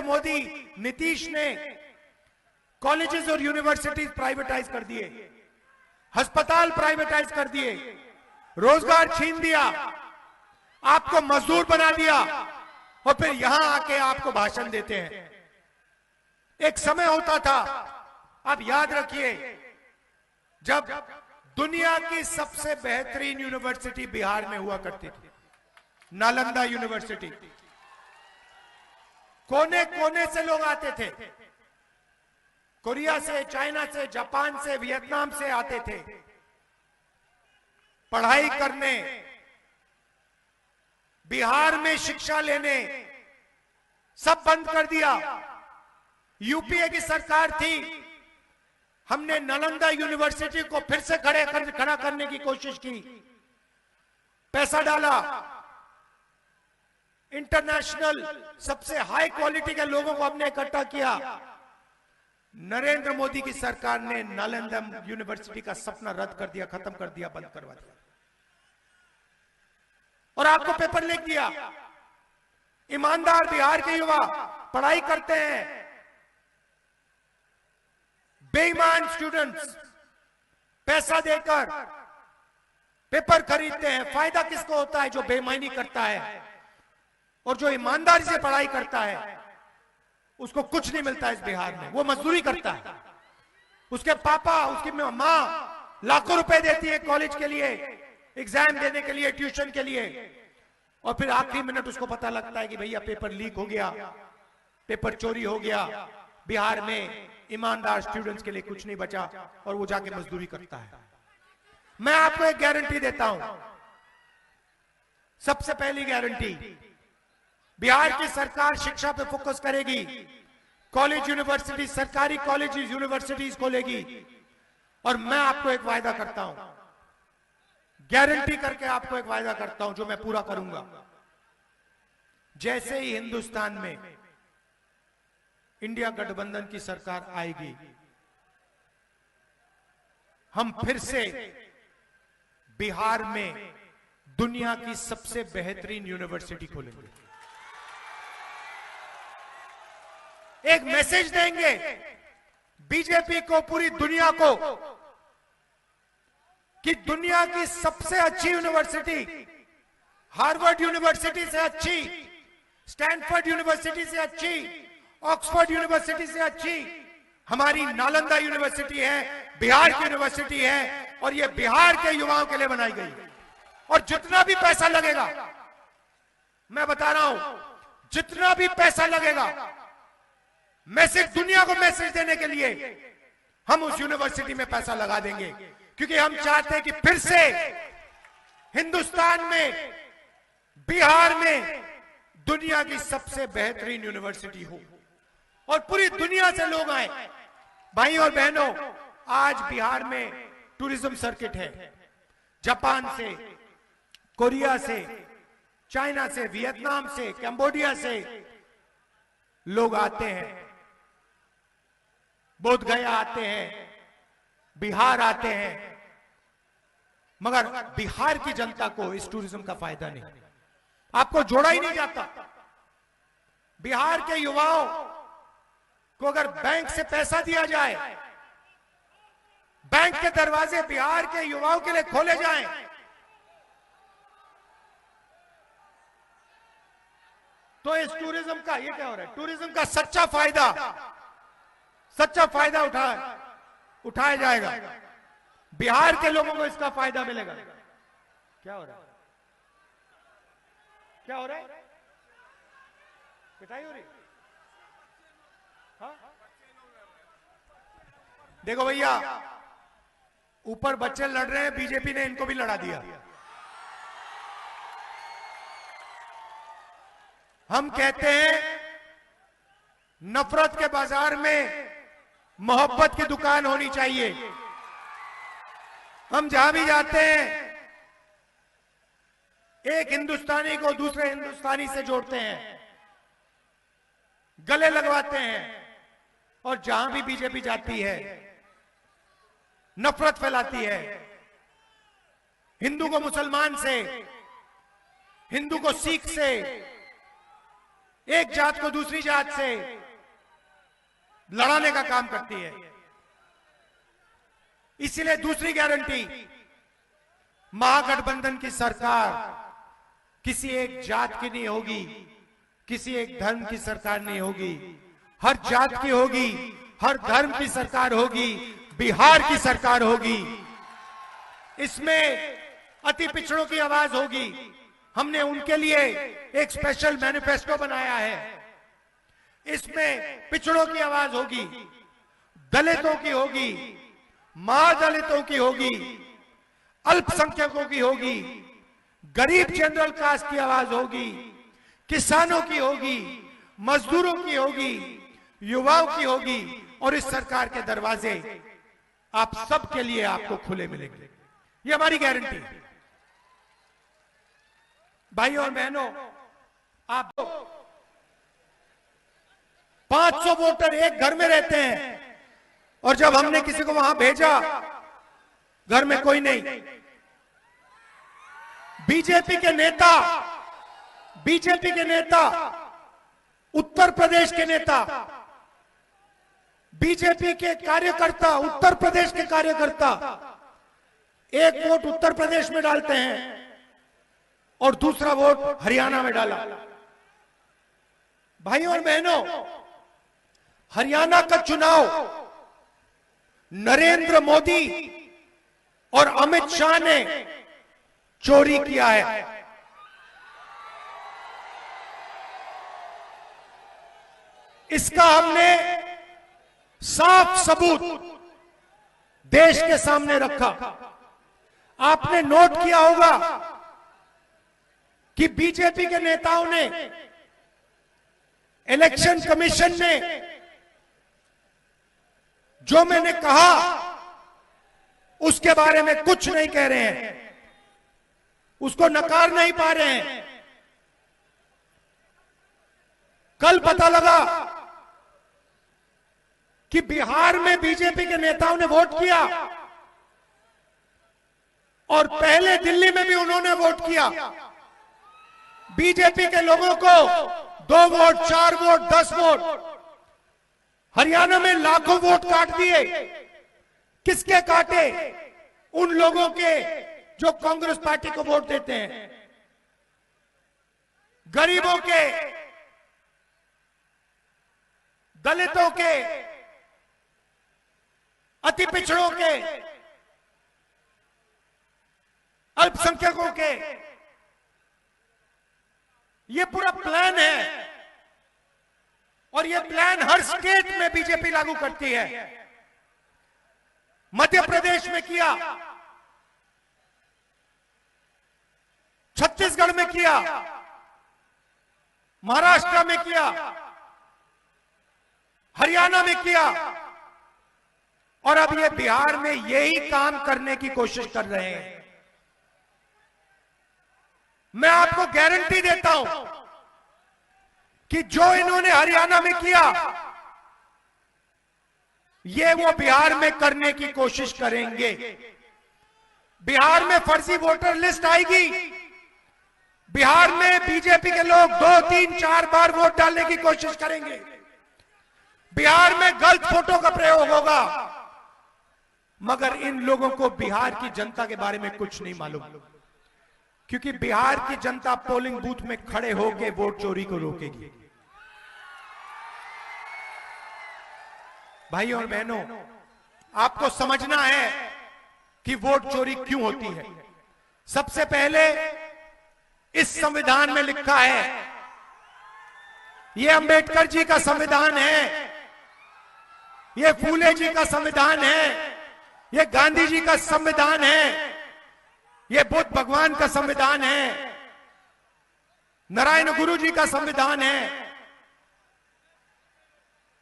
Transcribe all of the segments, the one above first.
मोदी, नीतीश ने कॉलेजेस और universities privatise कर दिए, अस्पताल प्राइवेटाइज कर दिए, रोजगार छीन दिया, आपको मजदूर बना दिया और फिर यहां आके आपको भाषण देते हैं। एक समय होता था, आप याद रखिए, जब दुनिया की सबसे बेहतरीन यूनिवर्सिटी बिहार में हुआ करती थी, नालंदा यूनिवर्सिटी। कोने कोने से लोग आते थे, कोरिया से, चाइना से, जापान से, वियतनाम से आते थे पढ़ाई करने, बिहार में शिक्षा लेने। सब बंद कर दिया। यूपीए की सरकार थी, हमने नालंदा यूनिवर्सिटी को फिर से खड़ा करने की कोशिश की, पैसा डाला, इंटरनेशनल सबसे हाई क्वालिटी के लोगों को हमने इकट्ठा किया। नरेंद्र मोदी की सरकार ने नालंदा यूनिवर्सिटी का सपना रद्द कर दिया, खत्म कर दिया, बंद करवा दिया और आपको पेपर लिख दिया। ईमानदार बिहार के युवा पढ़ाई करते हैं, बेईमान स्टूडेंट्स पैसा देकर पेपर खरीदते हैं। फायदा किसको होता है? जो बेईमानी करता है। और जो ईमानदारी से पढ़ाई करता है उसको कुछ नहीं मिलता इस बिहार में। वो मजदूरी करता है, उसके पापा, उसकी माँ लाखों रुपए देती है कॉलेज के लिए, एग्जाम देने के लिए, ट्यूशन के लिए, और फिर आखिरी मिनट उसको पता लगता है कि भैया पेपर लीक हो गया, पेपर चोरी हो गया। बिहार में ईमानदार स्टूडेंट्स के लिए कुछ नहीं बचा और वो जाके मजदूरी करता है। मैं आपको एक गारंटी देता हूं, सबसे पहली गारंटी, बिहार की सरकार शिक्षा पे फोकस करेगी, कॉलेज यूनिवर्सिटी, सरकारी कॉलेज यूनिवर्सिटीज खोलेगी। और मैं आपको एक वायदा करता हूं, गारंटी करके आपको एक वायदा करता हूं जो मैं पूरा करूंगा। जैसे ही हिंदुस्तान में इंडिया गठबंधन की सरकार आएगी, हम फिर से बिहार में दुनिया की सबसे बेहतरीन यूनिवर्सिटी खोलेंगे। एक मैसेज देंगे बीजेपी को, पूरी दुनिया को, कि दुनिया की सबसे अच्छी यूनिवर्सिटी, हार्वर्ड यूनिवर्सिटी से अच्छी, स्टैनफोर्ड यूनिवर्सिटी से अच्छी, ऑक्सफोर्ड यूनिवर्सिटी से अच्छी हमारी नालंदा यूनिवर्सिटी है, बिहार की यूनिवर्सिटी है। और ये बिहार के युवाओं के लिए बनाई गई। और जितना भी पैसा लगेगा, मैं बता रहा हूं, जितना भी पैसा लगेगा, मैसेज, दुनिया को मैसेज देने के लिए हम उस यूनिवर्सिटी में पैसा लगा देंगे। क्योंकि हम चाहते हैं कि फिर से हिंदुस्तान में, बिहार में दुनिया की सबसे बेहतरीन यूनिवर्सिटी हो और पूरी दुनिया से लोग आए। भाई और बहनों, आज बिहार में टूरिज्म सर्किट है। जापान से, कोरिया से, चाइना से, वियतनाम से, कंबोडिया से लोग आते हैं, बोध गया आते हैं, बिहार आते हैं। मगर बिहार की जनता को इस टूरिज्म का फायदा नहीं, आपको जोड़ा ही नहीं जाता। बिहार के युवाओं को अगर बैंक से पैसा दिया जाए, बैंक के दरवाजे बिहार के युवाओं के लिए खोले जाएं, तो इस टूरिज्म का, ये क्या हो रहा है, टूरिज्म का सच्चा फायदा उठाया जाएगा। बिहार के लोगों को इसका फायदा मिलेगा। क्या हो रहा है? क्या हो रहा है? पिटाई हो रही? हाँ? देखो भैया, ऊपर बच्चे लड़ रहे हैं, बीजेपी ने इनको भी लड़ा दिया। हम कहते हैं नफरत के बाजार में मोहब्बत की दुकान होनी चाहिए। हम जहां भी जाते हैं एक हिंदुस्तानी को दूसरे हिंदुस्तानी से जोड़ते हैं, गले लगवाते हैं। और जहां भी बीजेपी जाती है नफरत फैलाती है, हिंदू को मुसलमान से, हिंदू को सिख से, एक जात को दूसरी जात से लड़ाने का काम करती है। इसीलिए दूसरी गारंटी, महागठबंधन की सरकार किसी एक जात की नहीं होगी, किसी एक धर्म की सरकार नहीं होगी, हर जात की होगी, हर धर्म की सरकार होगी, बिहार की सरकार होगी। इसमें अति पिछड़ों की आवाज होगी। हमने उनके लिए एक स्पेशल मैनिफेस्टो बनाया है। इसमें पिछड़ों की आवाज होगी, दलितों की होगी, महादलितों की होगी, अल्पसंख्यकों की होगी, गरीब जनरल कास्ट की आवाज होगी, किसानों की होगी, मजदूरों की होगी, युवाओं की होगी। और इस सरकार के दरवाजे आप सबके लिए आपको खुले मिलेंगे। ये हमारी गारंटी है। भाइयों और बहनों, आप 500 वोटर एक घर में रहते हैं और जब हमने किसी को वहां भेजा, घर में कोई नहीं। बीजेपी के नेता, उत्तर प्रदेश के नेता, बीजेपी के कार्यकर्ता, उत्तर प्रदेश के कार्यकर्ता एक वोट उत्तर प्रदेश में डालते हैं और दूसरा वोट हरियाणा में डाला। भाइयों और बहनों, हरियाणा का चुनाव नरेंद्र मोदी और अमित शाह ने चोरी किया है। इसका हमने साफ सबूत देश के सामने रखा। आपने नोट किया होगा कि बीजेपी के नेताओं ने, इलेक्शन कमीशन ने जो मैंने कहा उसके बारे में कुछ नहीं कह रहे हैं, उसको नकार नहीं पा रहे हैं। कल पता लगा कि बिहार में बीजेपी के नेताओं ने वोट किया और पहले दिल्ली में भी उन्होंने वोट किया। बीजेपी के लोगों को 2 वोट, 4 वोट, 10 वोट, हरियाणा में लाखों वोट काट दिए। किसके काटे? उन लोगों के जो कांग्रेस पार्टी को वोट देते हैं, गरीबों के, दलितों के, अति पिछड़ों के, अल्पसंख्यकों के। ये पूरा प्लान है और ये प्लान हर स्टेट में बीजेपी लागू करती है। मध्य प्रदेश में किया, छत्तीसगढ़ में किया, महाराष्ट्र में किया, हरियाणा में किया और अब ये बिहार में यही काम करने की कोशिश कर रहे हैं। मैं आपको गारंटी देता हूं कि जो इन्होंने हरियाणा में किया, ये वो बिहार में करने की कोशिश करेंगे। बिहार में फर्जी वोटर लिस्ट आएगी। बिहार में बीजेपी के लोग 2, 3, 4 बार वोट डालने की कोशिश करेंगे। बिहार में गलत फोटो का प्रयोग होगा। मगर इन लोगों को बिहार की जनता के बारे में कुछ नहीं मालूम, क्योंकि बिहार की जनता पोलिंग बूथ में खड़े होकर वोट चोरी को रोकेगी। भाइयों और बहनों, आपको समझना है कि वोट चोरी क्यों होती है। सबसे पहले इस संविधान में लिखा है, यह अंबेडकर जी का संविधान है, यह फूले जी का संविधान है, यह गांधी जी का संविधान है, यह बुद्ध भगवान का संविधान है, नारायण गुरु जी का संविधान है,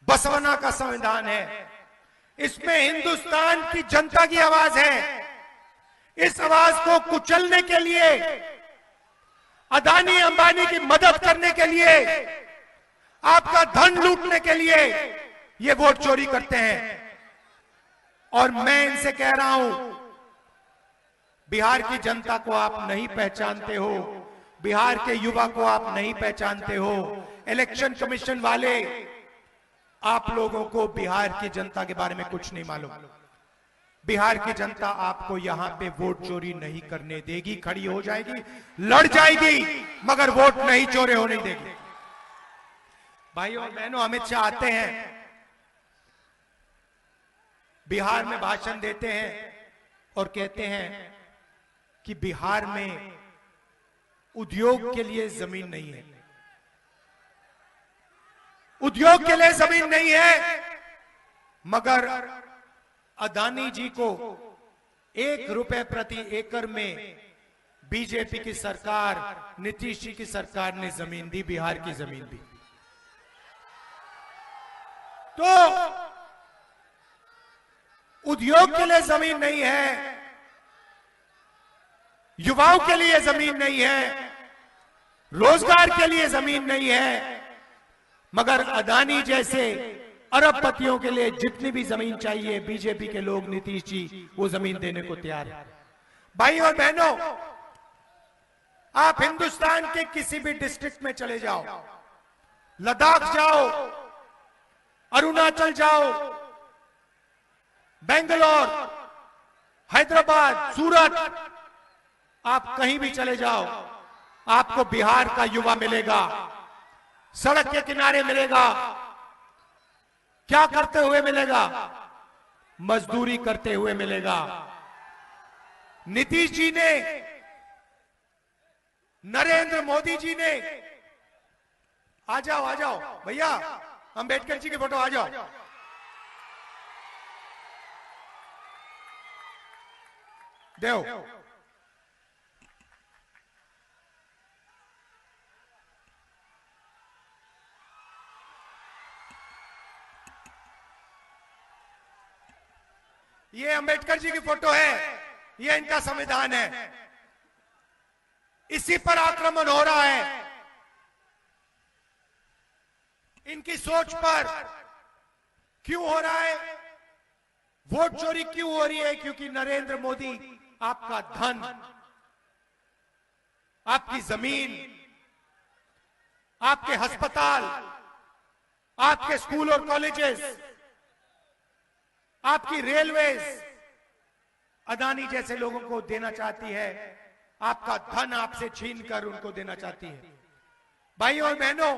बसवना का संविधान है। इसमें हिंदुस्तान की जनता की आवाज है। इस आवाज को कुचलने के लिए, अदानी अंबानी की मदद करने के लिए, आपका धन लूटने के लिए ये वोट चोरी करते हैं। और मैं इनसे कह रहा हूं, बिहार की जनता को आप नहीं पहचानते हो, बिहार के युवा को आप नहीं पहचानते हो, इलेक्शन कमीशन वाले, आप लोगों को बिहार की जनता के बारे में कुछ नहीं मालूम। बिहार की जनता आपको यहां पे वोट चोरी नहीं करने देगी, खड़ी हो जाएगी, लड़ जाएगी, मगर वोट नहीं चोरी होने देगी। भाइयों और बहनों, अमित शाह आते हैं, बिहार में भाषण देते हैं और कहते हैं कि बिहार में उद्योग के लिए जमीन नहीं है, उद्योग के लिए जमीन नहीं है, मगर अदानी जी को 1 रुपए प्रति एकड़ में बीजेपी की सरकार, नीतीश जी की सरकार ने जमीन दी, बिहार की जमीन दी। तो उद्योग के लिए जमीन नहीं है, युवाओं के लिए जमीन नहीं है, रोजगार के लिए जमीन नहीं है, मगर अदानी जैसे अरबपतियों के लिए जितनी भी जमीन चाहिए, बीजेपी के लोग, नीतीश जी, वो जमीन देने को तैयार है। भाई और बहनों, आप हिंदुस्तान के किसी भी डिस्ट्रिक्ट में चले जाओ, लद्दाख जाओ, अरुणाचल जाओ, बेंगलोर, हैदराबाद, सूरत, आप कहीं भी चले जाओ, आपको बिहार का युवा मिलेगा, सड़क के किनारे मिलेगा। क्या करते हुए मिलेगा? मजदूरी करते हुए मिलेगा। नीतीश जी ने, नरेंद्र मोदी जी ने, आ जाओ भैया, अंबेडकर जी की फोटो आ जाओ। देव, ये अंबेडकर जी की फोटो है, ये इनका संविधान है, इसी पर आक्रमण हो रहा है। इनकी सोच पर क्यों हो रहा है? वोट चोरी क्यों हो रही है? क्योंकि नरेंद्र मोदी आपका धन, आपकी जमीन, आपके अस्पताल, आपके स्कूल और कॉलेजेस, आपकी रेलवेज अदानी जैसे लोगों को देना चाहती है, आपका धन आपसे छीनकर उनको देना चाहती है। भाइयों और बहनों,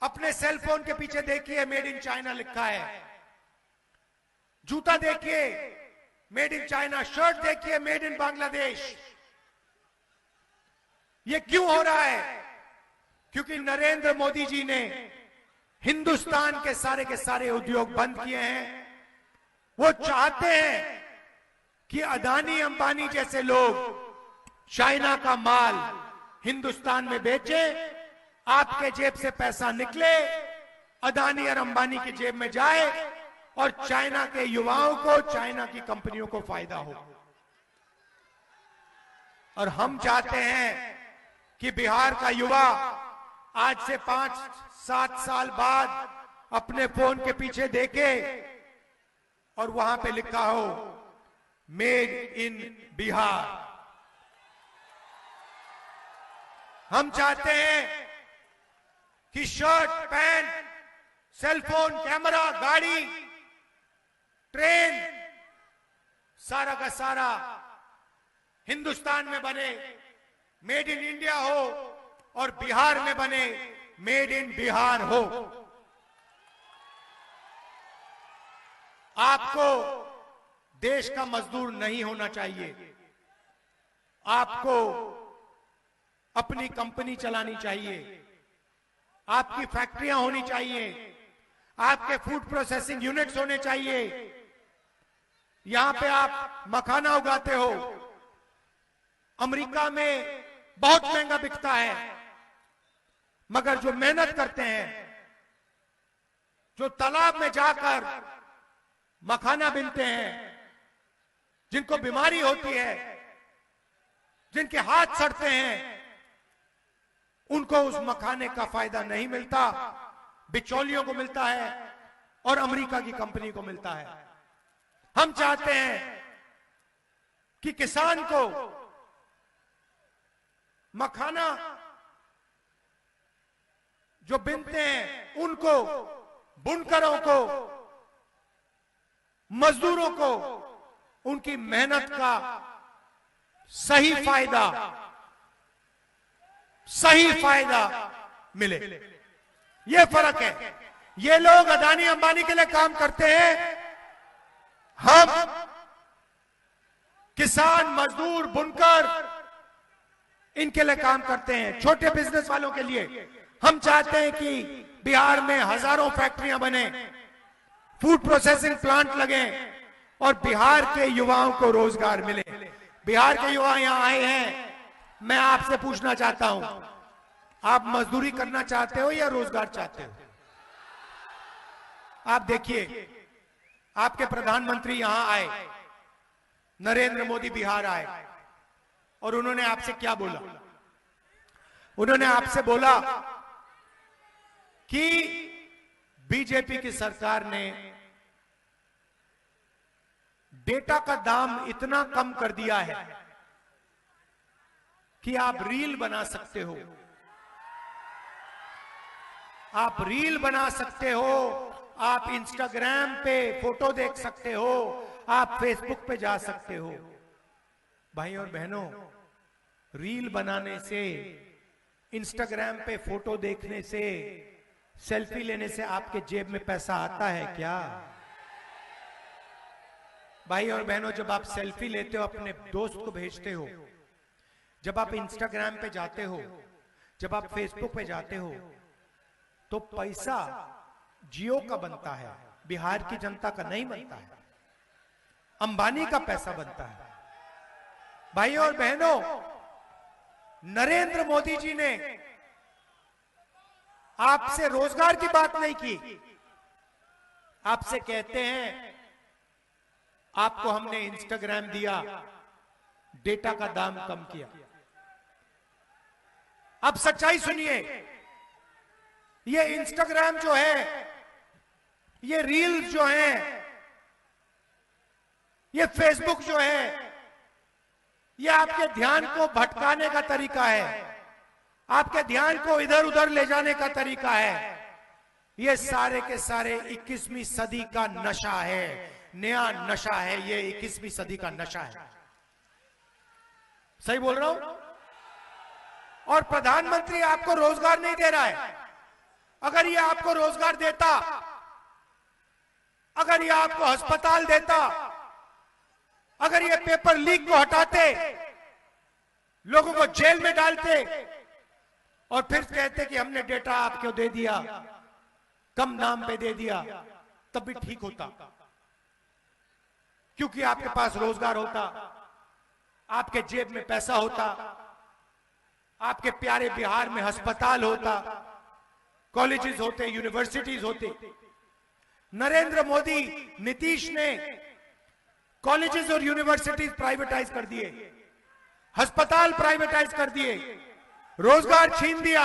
अपने सेल फोन के पीछे देखिए मेड इन चाइना लिखा है, जूता देखिए मेड इन चाइना, शर्ट देखिए मेड इन बांग्लादेश। ये क्यों हो रहा है? क्योंकि नरेंद्र मोदी जी ने हिंदुस्तान के सारे उद्योग बंद किए हैं। वो चाहते हैं कि अदानी अंबानी जैसे लोग चाइना का माल हिंदुस्तान में बेचे, आपके जेब से पैसा निकले, अदानी और अंबानी की जेब में जाए और चाइना के युवाओं को, चाइना की कंपनियों को फायदा हो। और हम चाहते हैं कि बिहार का युवा आज से 5-7 साल बाद अपने फोन के पीछे देखे और वहां पे लिखा हो मेड इन बिहार। हम चाहते हैं कि शर्ट, पैंट, सेलफोन, कैमरा, गाड़ी, ट्रेन, सारा का सारा हिंदुस्तान में बने, मेड इन इंडिया हो, और बिहार में बने, मेड इन बिहार हो। आपको देश का मजदूर नहीं होना चाहिए, आपको अपनी कंपनी चलानी चाहिए, आपकी फैक्ट्रियां होनी चाहिए, आपके फूड प्रोसेसिंग यूनिट्स होने चाहिए। यहां पे आप मखाना उगाते हो, अमेरिका में बहुत महंगा बिकता है, मगर जो मेहनत करते हैं, जो तालाब में जाकर मखाना बीनते हैं, जिनको बीमारी होती है, जिनके हाथ सड़ते हैं, उनको उस मखाने का फायदा नहीं मिलता, बिचौलियों को मिलता है और अमेरिका की कंपनी को मिलता है। हम चाहते हैं कि किसान को मखाना जो बिनते हैं उनको, बुनकरों को, मजदूरों को उनकी मेहनत का सही फायदा मिले। ये फर्क है। ये लोग अदानी अंबानी के लिए काम करते हैं, हम किसान, मजदूर, बुनकर इनके लिए काम करते हैं, छोटे बिजनेस वालों के लिए। हम चाहते हैं कि बिहार में हजारों फैक्ट्रियां बने, फूड प्रोसेसिंग प्लांट लगे और बिहार के युवाओं को रोजगार मिले। बिहार के युवा यहां आए हैं, मैं आपसे पूछना चाहता हूं, आप मजदूरी करना चाहते हो या रोजगार चाहते हो? आप देखिए, आपके प्रधानमंत्री यहां आए, नरेंद्र मोदी बिहार आए और उन्होंने आपसे क्या बोला? उन्होंने आपसे बोला कि बीजेपी की सरकार ने डेटा का दाम इतना कम कर दिया है कि आप रील बना सकते हो, आप रील बना सकते हो, आप इंस्टाग्राम पे फोटो देख सकते हो, आप फेसबुक पे जा सकते हो। भाई और बहनों, रील बनाने से, इंस्टाग्राम पे फोटो देखने से, सेल्फी लेने से आपके जेब में पैसा आता है क्या? भाई और बहनों, जब आप सेल्फी लेते हो, अपने दोस्त को भेजते हो, जब आप इंस्टाग्राम पे जाते हो, जब आप फेसबुक पे जाते हो, तो पैसा जियो का बनता है, बिहार की जनता का नहीं बनता है, अंबानी का पैसा बनता है। भाई और बहनों, नरेंद्र मोदी जी ने आपसे रोजगार की बात नहीं की, आपसे कहते हैं आपको हमने इंस्टाग्राम दिया, डेटा का दाम कम किया। अब सच्चाई सुनिए, ये इंस्टाग्राम जो है, ये रील्स जो है, ये फेसबुक जो है, ये आपके ध्यान को भटकाने का तरीका है, आपके ध्यान को इधर उधर ले जाने का तरीका है। ये सारे के सारे 21वीं सदी का नशा है, नया नशा है, ये 21वीं सदी का नशा है। सही बोल रहा हूं? और प्रधानमंत्री आपको रोजगार नहीं दे रहा है। अगर ये आपको रोजगार देता, अगर ये आपको अस्पताल देता, अगर ये पेपर लीक को हटाते, लोगों को जेल में डालते और फिर कहते कि हमने डेटा आपको दे दिया, कम दाम पे दे दिया, तब भी ठीक होता, क्योंकि आपके पास रोजगार होता, आपके जेब में पैसा होता, आपके प्यारे बिहार में अस्पताल होता, कॉलेजेस होते, यूनिवर्सिटीज होते। नरेंद्र मोदी, नीतीश ने कॉलेजेस और यूनिवर्सिटीज प्राइवेटाइज कर दिए, अस्पताल प्राइवेटाइज कर दिए, रोजगार छीन दिया,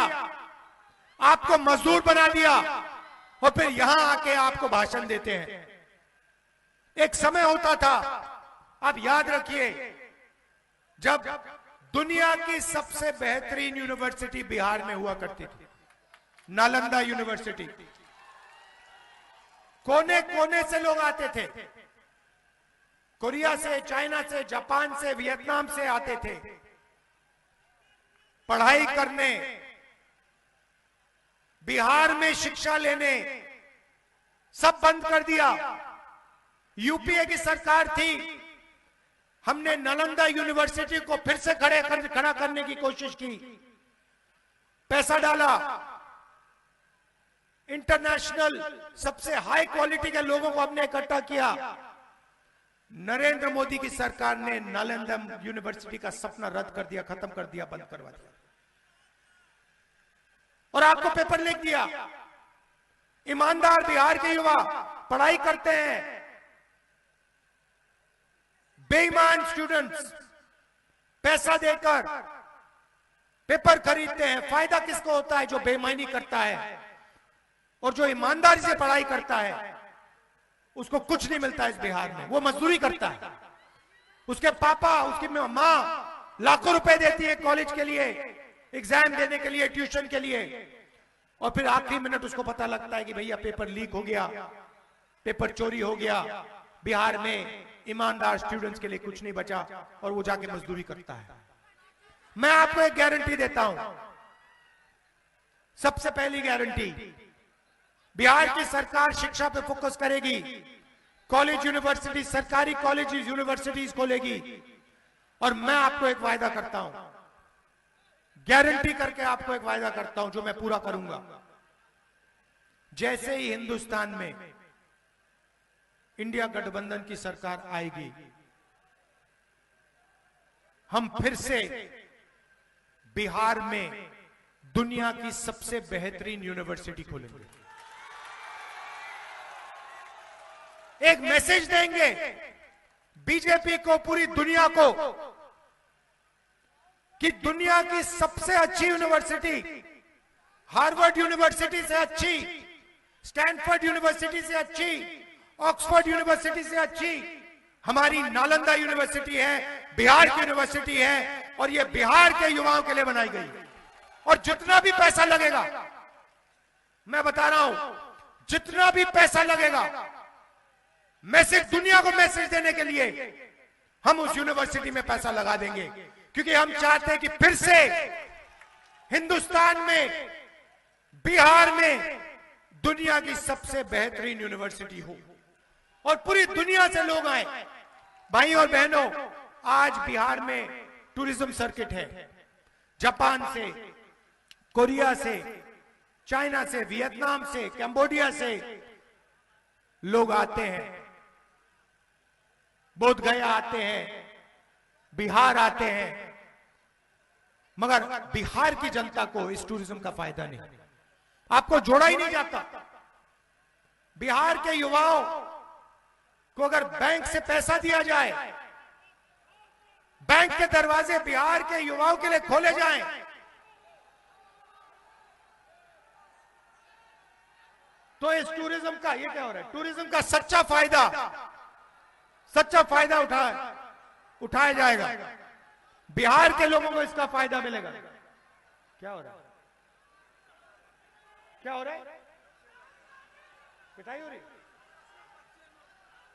आपको मजदूर बना दिया और फिर यहां आके आपको भाषण देते हैं। एक समय होता था, आप याद रखिए, जब दुनिया की सबसे बेहतरीन यूनिवर्सिटी बिहार में हुआ करती थी, नालंदा यूनिवर्सिटी। कोने कोने से लोग आते थे, कोरिया से, चाइना से, जापान से, वियतनाम से आते थे पढ़ाई करने, बिहार में शिक्षा लेने। सब बंद कर दिया। यूपीए की सरकार थी, हमने नालंदा यूनिवर्सिटी को फिर से खड़ा करने की कोशिश की, पैसा डाला, इंटरनेशनल सबसे हाई क्वालिटी के लोगों को हमने इकट्ठा किया। नरेंद्र मोदी की सरकार ने नालंदा यूनिवर्सिटी का सपना रद्द कर दिया, खत्म कर दिया, बंद करवा दिया और आपको पेपर लिख दिया। ईमानदार बिहार के युवा पढ़ाई करते हैं, बेईमान स्टूडेंट्स पैसा देकर पेपर खरीदते हैं। फायदा किसको होता है? जो बेईमानी करता है। और जो ईमानदारी से पढ़ाई करता है उसको कुछ नहीं मिलता इस बिहार में, वो मजदूरी करता है। उसके पापा, उसकी मां लाखों रुपए देती है कॉलेज के लिए, एग्जाम देने के लिए, ट्यूशन के लिए, और फिर आखिरी मिनट उसको पता लगता है कि भैया पेपर लीक हो गया, पेपर चोरी हो गया, बिहार में ईमानदार स्टूडेंट्स के लिए कुछ नहीं बचा, और वो जाके मजदूरी करता है। मैं आपको एक गारंटी देता हूं, सबसे पहली गारंटी, बिहार की सरकार शिक्षा पे फोकस करेगी, कॉलेज यूनिवर्सिटी, सरकारी कॉलेज यूनिवर्सिटीज खोलेगी, और मैं आपको एक वायदा करता हूं, गारंटी करके आपको एक वायदा करता हूं जो मैं पूरा करूंगा। जैसे ही हिंदुस्तान में इंडिया गठबंधन की सरकार आएगी, हम फिर से बिहार में दुनिया की सबसे बेहतरीन यूनिवर्सिटी खोलेंगे। एक मैसेज देंगे बीजेपी को, पूरी दुनिया को, कि दुनिया की सबसे अच्छी यूनिवर्सिटी, हार्वर्ड यूनिवर्सिटी से अच्छी, स्टैनफोर्ड यूनिवर्सिटी से अच्छी, ऑक्सफोर्ड यूनिवर्सिटी से अच्छी हमारी नालंदा यूनिवर्सिटी है, बिहार की यूनिवर्सिटी है, और यह बिहार के युवाओं के लिए बनाई गई। और जितना भी पैसा लगेगा, मैं बता रहा हूं, जितना भी पैसा लगेगा, मैसेज, दुनिया को मैसेज देने के लिए हम उस यूनिवर्सिटी में पैसा लगा देंगे, क्योंकि हम चाहते हैं कि फिर से हिंदुस्तान में, बिहार में दुनिया की सबसे बेहतरीन यूनिवर्सिटी हो और पूरी दुनिया से लोग आए। भाई और बहनों, आज बिहार में टूरिज्म सर्किट है, जापान से, कोरिया से, चाइना से, वियतनाम से, कंबोडिया से लोग आते हैं, बोध गया आते हैं, बिहार आते हैं, मगर बिहार की जनता को इस टूरिज्म का फायदा नहीं, आपको जोड़ा ही नहीं जाता। बिहार के युवाओं को अगर बैंक से पैसा दिया जाए, बैंक के दरवाजे बिहार के युवाओं के लिए खोले जाएं, तो इस टूरिज्म का, ये क्या हो रहा है, टूरिज्म का सच्चा फायदा उठाया जाएगा, बिहार के लोगों को इसका फायदा मिलेगा। क्या हो रहा है, क्या हो रहा है, पिटाई हो रही?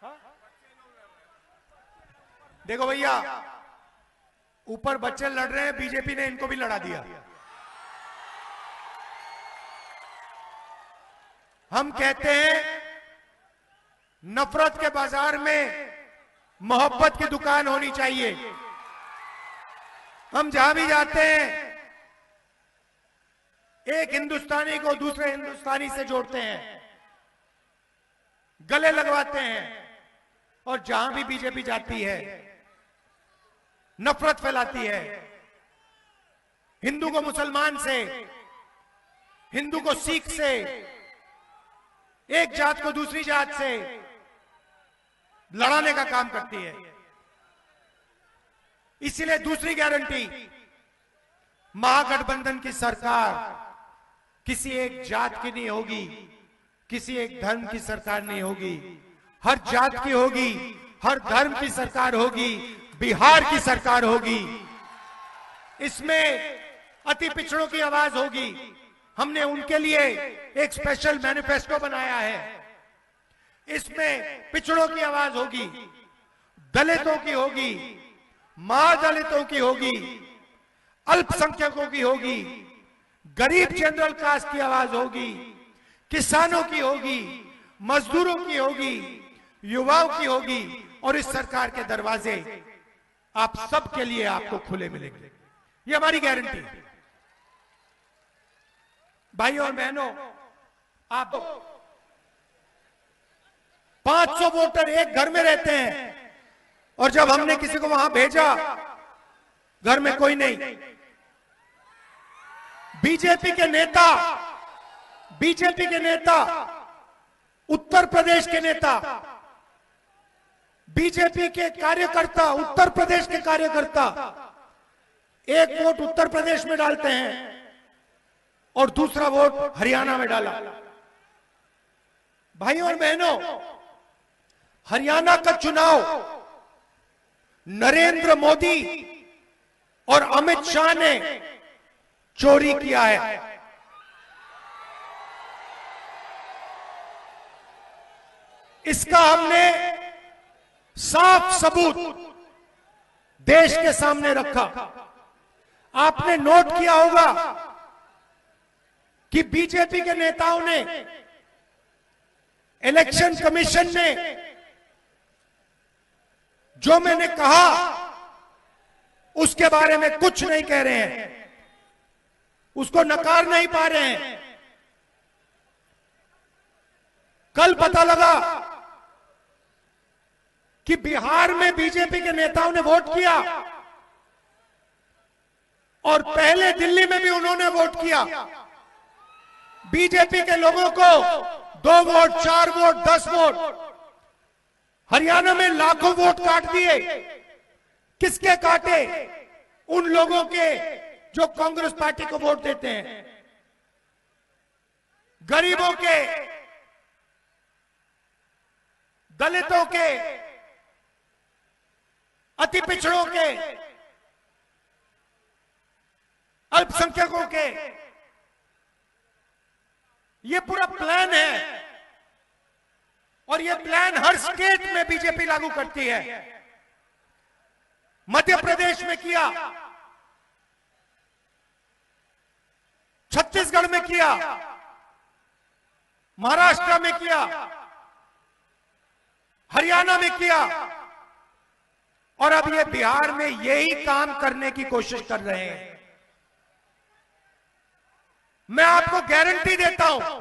हाँ? देखो भैया, ऊपर बच्चे लड़ रहे हैं, बीजेपी ने इनको भी लड़ा दिया। हम कहते हैं नफरत के बाजार में मोहब्बत की दुकान होनी चाहिए। हम जहां भी जाते हैं, एक हिंदुस्तानी को दूसरे हिंदुस्तानी से जोड़ते हैं, गले लगवाते हैं, और जहां भी बीजेपी जाती है नफरत फैलाती है, हिंदू को मुसलमान से, हिंदू को सिख से, एक जात को दूसरी जात से लड़ाने का काम करती है। इसीलिए दूसरी गारंटी, महागठबंधन की सरकार किसी एक जात की नहीं होगी, किसी एक धर्म की सरकार नहीं होगी, हर जात की होगी, हर धर्म की सरकार होगी, बिहार की सरकार होगी। इसमें अति पिछड़ों की आवाज होगी। हमने उनके लिए एक स्पेशल मैनिफेस्टो बनाया है, इसमें पिछड़ों की आवाज होगी, दलितों की होगी, महादलितों की होगी, अल्पसंख्यकों की होगी, गरीब जनरल कास्ट की आवाज होगी, किसानों की होगी, मजदूरों की होगी, युवाओं की होगी, और इस सरकार के दरवाजे आप सबके लिए आपको खुले मिलेंगे। ये हमारी गारंटी है। भाइयों और बहनों, आप 500 वोटर एक घर में रहते हैं, और जब हमने किसी को वहां भेजा, घर में कोई नहीं, बीजेपी के नेता, उत्तर प्रदेश के नेता, बीजेपी के कार्यकर्ता, उत्तर प्रदेश के कार्यकर्ता एक वोट उत्तर प्रदेश में डालते हैं और दूसरा वोट हरियाणा में डाला। भाइयों और बहनों, हरियाणा का चुनाव नरेंद्र मोदी और अमित शाह ने चोरी किया है। इसका हमने साफ सबूत देश के सामने रखा। आपने नोट किया होगा कि बीजेपी के नेताओं ने, इलेक्शन कमीशन ने जो मैंने कहा उसके बारे में कुछ नहीं कह रहे हैं, उसको नकार नहीं पा रहे हैं। कल पता लगा कि बिहार में बीजेपी के नेताओं ने वोट किया और पहले दिल्ली में भी उन्होंने वोट किया। बीजेपी के लोगों को 2 वोट, 4 वोट, 10 वोट, हरियाणा में लाखों वोट काट दिए। किसके काटे? उन लोगों के जो कांग्रेस पार्टी को वोट देते हैं, गरीबों के, दलितों के, अति पिछड़ों के, अल्पसंख्यकों के। ये पूरा प्लान है और ये प्लान हर स्टेट में बीजेपी लागू करती है। मध्य प्रदेश में किया, छत्तीसगढ़ में किया, महाराष्ट्र में किया, हरियाणा में किया और अब ये बिहार में यही काम करने की कोशिश कर रहे हैं। मैं आपको गारंटी देता हूं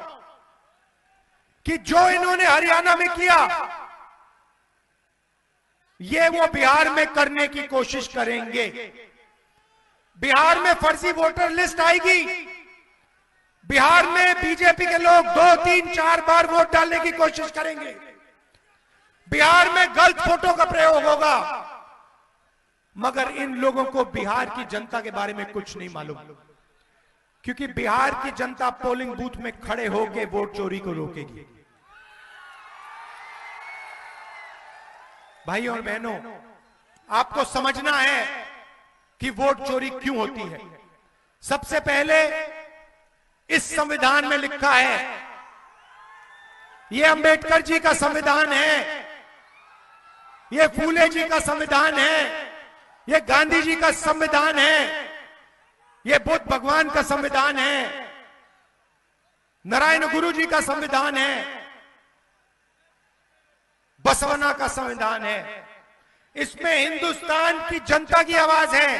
कि जो इन्होंने हरियाणा में किया, ये वो बिहार में करने की कोशिश करेंगे। बिहार में फर्जी वोटर लिस्ट आएगी। बिहार में बीजेपी के लोग 2, 3, 4 बार वोट डालने की कोशिश करेंगे। बिहार में गलत फोटो का प्रयोग होगा। मगर इन लोगों को बिहार की जनता के बारे में कुछ नहीं मालूम, क्योंकि बिहार की जनता पोलिंग बूथ में खड़े होकर वोट चोरी को रोकेगी। भाइयों और बहनों, आपको समझना है कि वोट चोरी क्यों होती है। सबसे पहले इस संविधान में लिखा है, यह अंबेडकर जी का संविधान है, यह फूले जी का संविधान है, यह गांधी जी का संविधान है, यह बुद्ध भगवान का संविधान है, नारायण गुरु जी का संविधान है, बसवना का संविधान है। इसमें हिंदुस्तान की जनता की आवाज है।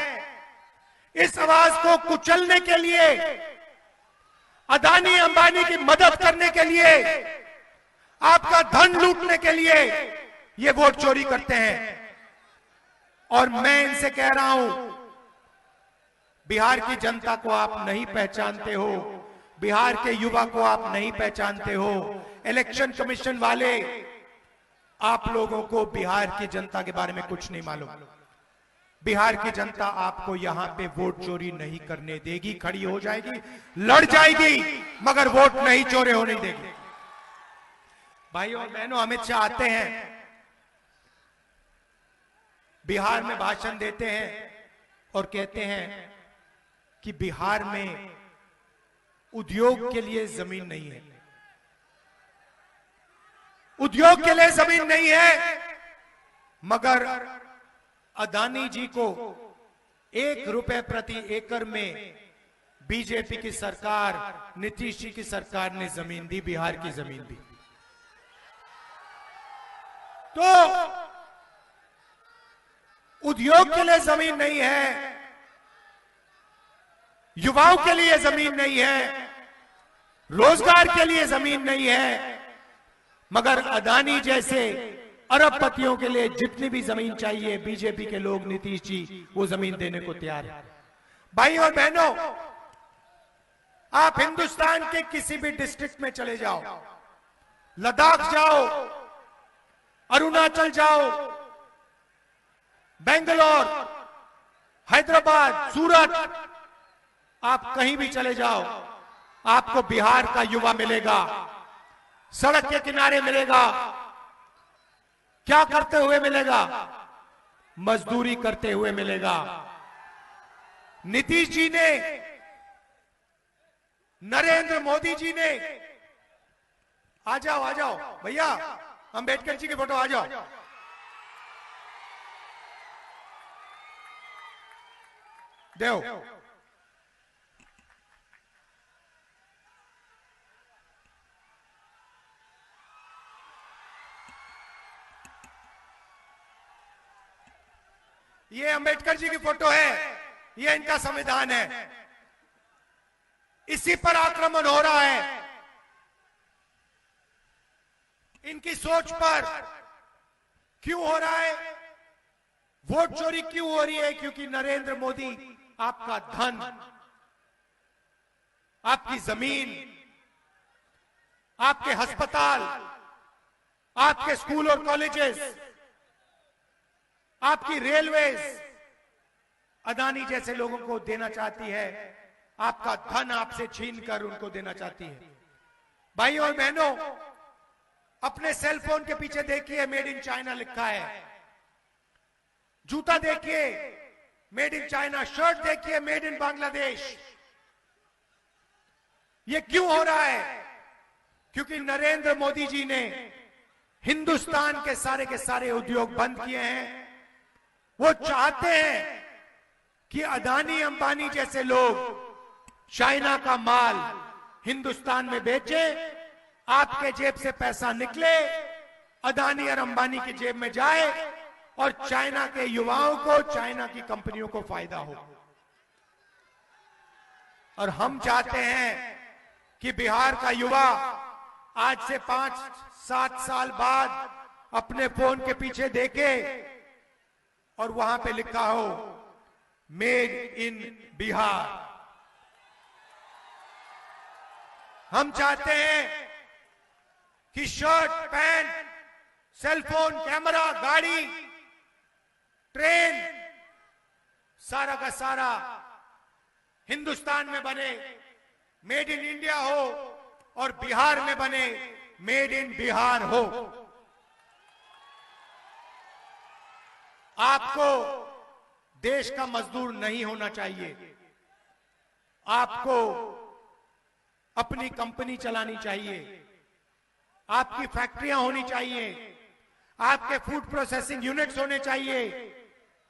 इस आवाज को कुचलने के लिए, अदानी अंबानी की मदद करने के लिए, आपका धन लूटने के लिए ये वोट चोरी करते हैं। और मैं इनसे कह रहा हूं, बिहार की जनता को आप नहीं पहचानते हो, बिहार के युवा को आप नहीं पहचानते हो। इलेक्शन कमीशन वाले, आप लोगों को बिहार की जनता के बारे में कुछ नहीं मालूम। बिहार की जनता आपको यहां पे वोट चोरी नहीं करने देगी। खड़ी हो जाएगी, लड़ जाएगी, मगर वोट नहीं चोरी होने देगी। भाइयों और बहनों, अमित शाह आते हैं, बिहार में भाषण देते हैं और कहते हैं कि बिहार में उद्योग के लिए जमीन नहीं है। उद्योग के लिए जमीन नहीं है, मगर अदानी जी को 1 रुपए प्रति एकड़ में बीजेपी की सरकार, नीतीश जी की सरकार ने जमीन दी, बिहार की जमीन दी। तो उद्योग के लिए जमीन नहीं है, युवाओं के लिए जमीन नहीं है, रोजगार के लिए जमीन नहीं है, मगर अदानी जैसे अरबपतियों के लिए जितनी भी जमीन चाहिए, बीजेपी के लोग, नीतीश जी, वो जमीन देने को तैयार है। भाई और बहनों, आप हिंदुस्तान के किसी भी डिस्ट्रिक्ट में चले जाओ, लद्दाख जाओ, अरुणाचल जाओ, बेंगलोर, हैदराबाद, सूरत, आप कहीं भी चले जाओ, आपको बिहार का युवा मिलेगा, सड़क के किनारे मिलेगा। क्या करते हुए मिलेगा? मजदूरी करते हुए मिलेगा। नीतीश जी ने, नरेंद्र मोदी जी ने, आ जाओ भैया, अंबेडकर जी की फोटो आ जाओ। देव ये अंबेडकर जी की फोटो है, ये इनका संविधान है। इसी पर आक्रमण हो रहा है, इनकी सोच पर क्यों हो रहा है? वोट चोरी क्यों हो रही है? क्योंकि नरेंद्र मोदी आपका धन, आपकी जमीन, आपके अस्पताल, आपके स्कूल और कॉलेजेस, आपकी रेलवेज अदानी जैसे लोगों को देना चाहती है। आपका धन आपसे छीनकर उनको देना चाहती है। भाइयों और बहनों, अपने सेल फोन के पीछे देखिए मेड इन चाइना लिखा है। जूता देखिए मेड इन चाइना, शर्ट देखिए मेड इन बांग्लादेश। ये क्यों हो रहा है? क्योंकि नरेंद्र मोदी जी ने हिंदुस्तान के सारे उद्योग बंद किए हैं। वो चाहते हैं कि अदानी अंबानी जैसे लोग चाइना का माल हिंदुस्तान में बेचे, आपके जेब से पैसा निकले, अदानी और अंबानी की जेब में जाए और चाइना के युवाओं को, चाइना की कंपनियों को फायदा हो। और हम चाहते हैं कि बिहार का युवा आज से 5-7 साल बाद अपने फोन के पीछे देखे और वहां पे लिखा हो मेड इन बिहार। हम चाहते हैं कि शर्ट, पैंट, सेलफोन, कैमरा, गाड़ी, ट्रेन, सारा का सारा हिंदुस्तान में बने, मेड इन इंडिया हो, और बिहार में बने मेड इन बिहार हो। आपको देश का मजदूर नहीं होना चाहिए, आपको अपनी कंपनी चलानी चाहिए, आपकी फैक्ट्रियां होनी चाहिए, आपके फूड प्रोसेसिंग यूनिट्स होने चाहिए,